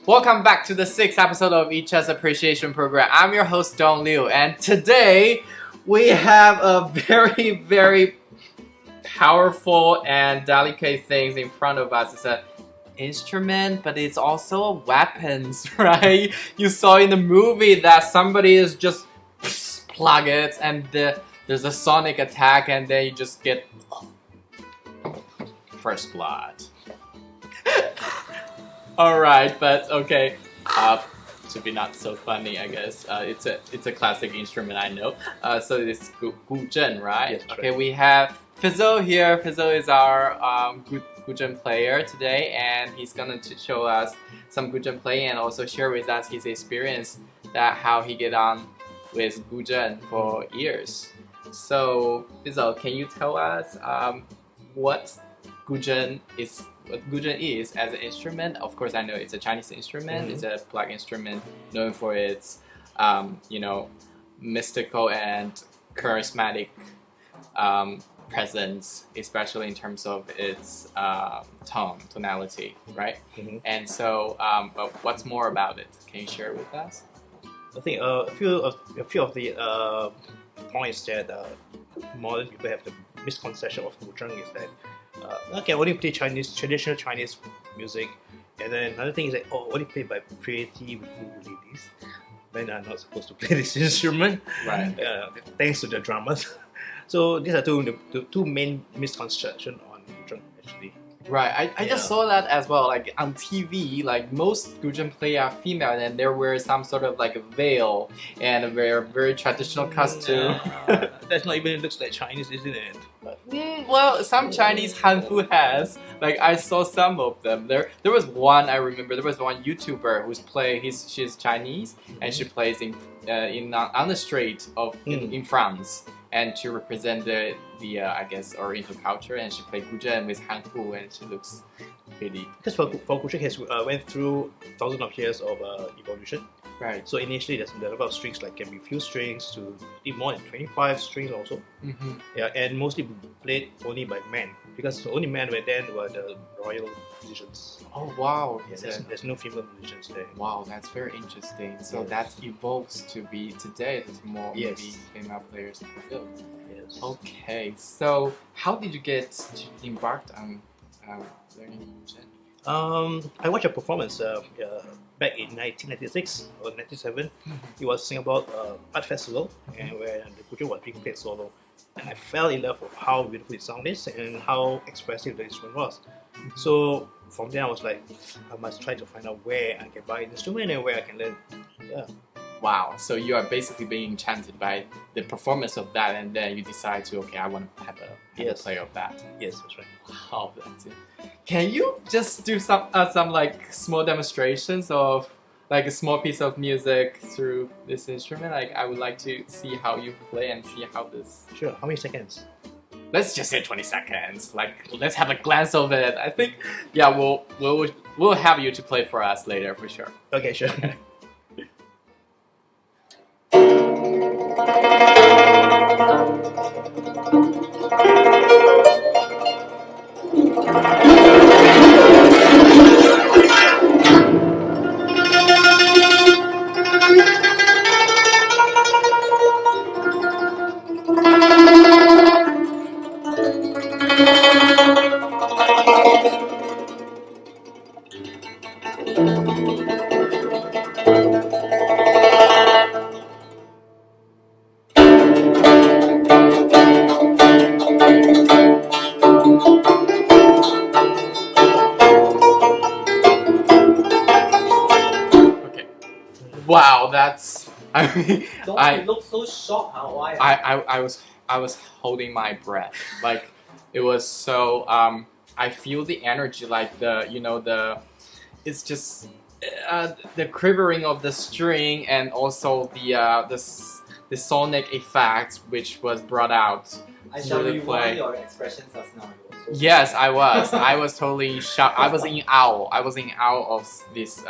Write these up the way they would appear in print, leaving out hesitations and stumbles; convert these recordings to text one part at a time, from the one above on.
Welcome back to the 6th episode of eChess Appreciation Program. I'm your host, Dong Liu, and today we have a very powerful and delicate things in front of us. It's an instrument, but it's also a weapons, right? You saw in the movie that somebody is just plug it and there's a sonic attack and then you just get first blood. Alright, but okay. To be not so funny, I guess. It's a classic instrument, I know. So it's Gu Zheng, right? Yes, okay, right. we have Faizal here. Faizal is our Gu Zheng player today, and he's gonna show us some Gu Zheng playing and also share with us his experience, that how he get on with Gu Zheng for years. So Faizal, can you tell us what Gu Zheng is? What Gu Zheng is as an instrument? Of course, I know it's a Chinese instrument. It's a pluck instrument known for its, mystical and charismatic presence, especially in terms of its tonality, right? And so, but what's more about it? Can you share with us? I think a few of the points that modern people have the misconception of Gu Zheng is that I can only play traditional Chinese music, and then another thing is that only played by pretty ladies. Men are not supposed to play this instrument, Right. Thanks to the drummers. So these are the two main misconceptions on Gu Zheng actually. Right, I just saw that as well. Like on TV, like most Gu Zheng players are female, and there were some sort of like a veil and a very traditional costume. That's not even looks like Chinese, isn't it? Well, some Chinese Hanfu has. Like I saw some of them. There was one I remember. There was one YouTuber who's she's Chinese and she plays on the street of in France, and to represent the I guess Oriental culture, and she played Gu Zheng with Hanfu, and she looks pretty. Because for Gu Zheng has went through thousands of years of evolution. Right. So initially there's a number of strings, like can be few strings to more than 25 strings also. Yeah, and mostly played only by men, because the only men were the royal musicians. Oh wow. Yeah, there's no female musicians there. Wow, that's very interesting. So Yes. that evolves to be today. There's more Yes. maybe female players in the field. Yes. Okay, so how did you get embarked on learning Gu Zheng? I watched a performance back in 1996 or 1997. It was Singapore Art Festival, and where the Gu Zheng was being played solo. And I fell in love with how beautiful the sound is and how expressive the instrument was. So from there I was like, I must try to find out where I can buy an instrument and where I can learn. Yeah. Wow, so you are basically being enchanted by the performance of that, and then you decide to, okay, I want to have a player of that. Yes, that's right. Wow, that's it. Can you just do some like small demonstrations of like a small piece of music through this instrument? Like I would like to see how you play and see how this. Sure. How many seconds? Let's just say 20 seconds. Like let's have a glance of it. I think we'll have you to play for us later for sure. Okay, sure. Wow, that's. I mean, Don't look so shocked, huh? Why? I was holding my breath. Like it was so. I feel the energy, like it's just the quivering of the string and also the sonic effects which was brought out. I shall really rewind your expressions as now. So Yes, I was. I was totally shocked. I was in awe. I was in awe of this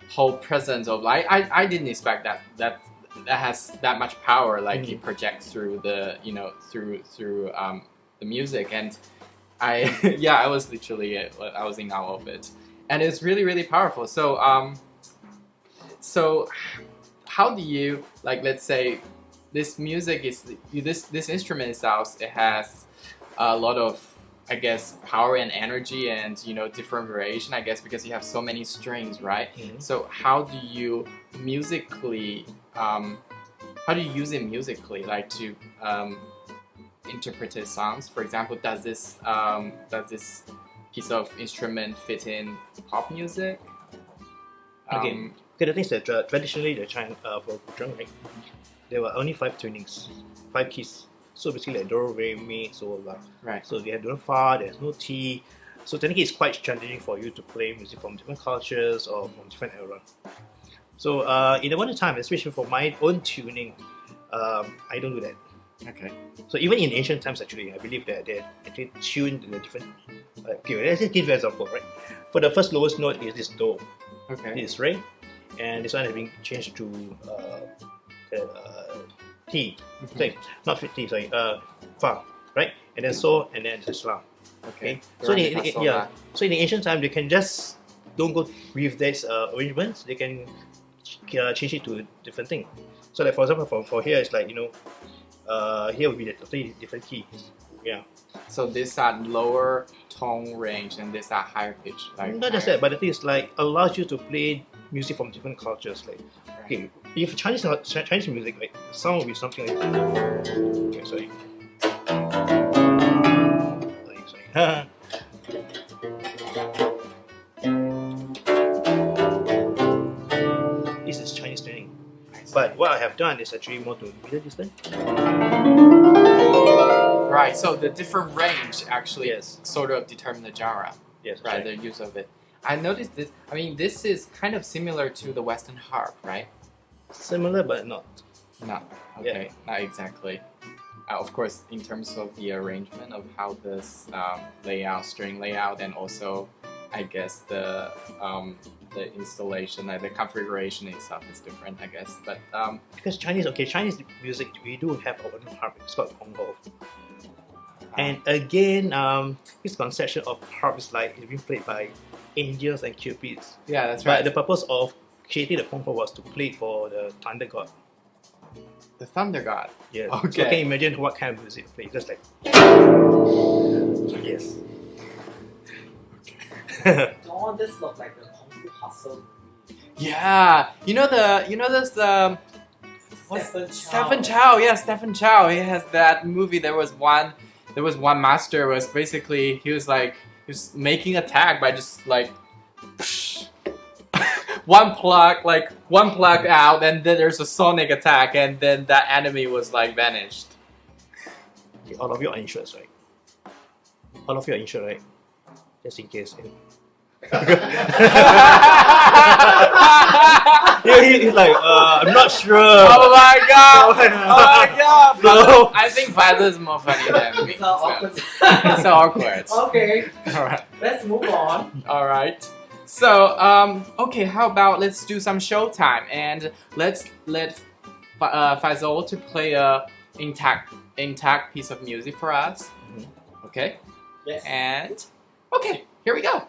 whole presence of I didn't expect that has that much power. Like it projects through the the music, and I I was literally I was in awe of it. and it's really really powerful. So so how do you, like, let's say this music is this instrument itself, it has a lot of, I guess, power and energy and, you know, different variation, I guess, because you have so many strings, right? So how do you musically how do you use it musically, like to interpret songs? For example, does this piece of instrument fit in pop music? Okay, the thing is that traditionally the China for Gu Zheng, right, there were only 5 tunings, 5 keys. So basically like do, re, mi, so, la. Right. So they have no fa, there's no ti. So technically it's quite challenging for you to play music from different cultures or from different era. So in the one time, especially for my own tuning, I don't do that. Okay. So even in ancient times, actually, I believe that they actually tuned the different. Okay, let's just give you an example, right? For the first lowest note is this do. Okay. This is re, and this one has been changed to T. Sorry, not T. Sorry, fa, right? And then so, and then this la. Okay. So so in the ancient time, they can just don't go with these arrangements. They can change it to a different thing. So like for example, for here it's like, you know, here will be the totally different keys. Yeah. So this at lower tone range and this at higher pitch. Like not just that, but the thing is like allows you to play music from different cultures. Like, okay, if Chinese music, like sound will be something like. Okay, sorry. Sorry. This is Chinese tuning. But what I have done is actually more to middle distance. Right, so the different range actually Yes. sort of determine the genre. Yes. Right, the use of it. I noticed this. I mean, this is kind of similar to the Western harp, right? Similar but not. No. Okay, not exactly. Of course, in terms of the arrangement of how this layout, string layout, and also, I guess the installation, like the configuration itself is different, I guess. But Because Chinese music, we do have our own harp. It's called Hongho. And again, this conception of harp is like it's being played by angels and cupids. yeah, that's But right. the purpose of creating the Hongho was to play for the thunder god. The thunder god. Yes. Okay. So can you imagine what kind of music play? Just like yes. Don't this look like the Kung Fu Hustle movie? Yeah, you know this what's Stephen Chow? Yeah, Stephen Chow. He has that movie. There was one master was basically he was making attack by just like one plug out, and then there's a sonic attack, and then that enemy was like vanished. Okay, all of you are insured, right? All of you are insured, right? Just in case. He's like, I'm not sure. Oh my god! Oh my god! No. I think Faizal is more funny than me. It's so awkward. It's so awkward. Okay, Alright. let's move on. Alright. So, okay, how about let's do some showtime and let's let Faizal to play a intact piece of music for us. Okay? Yes. And okay, here we go.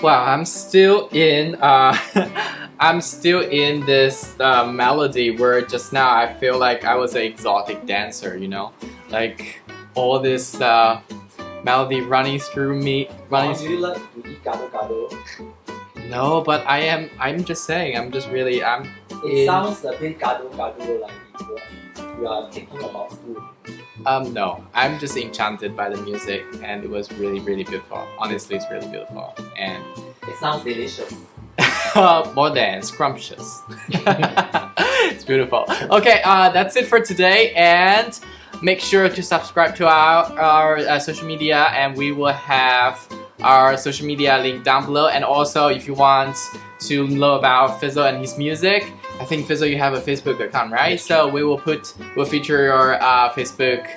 Wow, I'm still in I'm still in this melody where just now I feel like I was an exotic dancer, you know, like all this melody running through me. Do you like to eat gado? No, but I'm just saying. I'm just really. It sounds a bit gado like you are thinking about food. No, I'm just enchanted by the music, and it was really, really beautiful. Honestly, it's really beautiful, and It sounds delicious. more than scrumptious. It's beautiful. Okay, that's it for today, and make sure to subscribe to our social media, and we will have our social media link down below. And also, if you want to know about Faizal and his music, I think Faizal, you have a Facebook account, right? So we'll feature your Facebook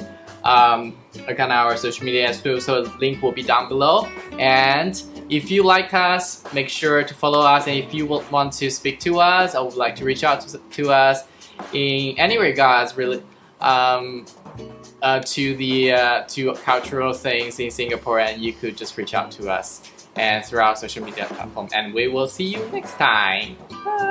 account on our social media as well. So the link will be down below. And if you like us, make sure to follow us. And if you want to speak to us or would like to reach out to us in any regards, really, to cultural things in Singapore, and you could just reach out to us and through our social media platform. And we will see you next time. Bye.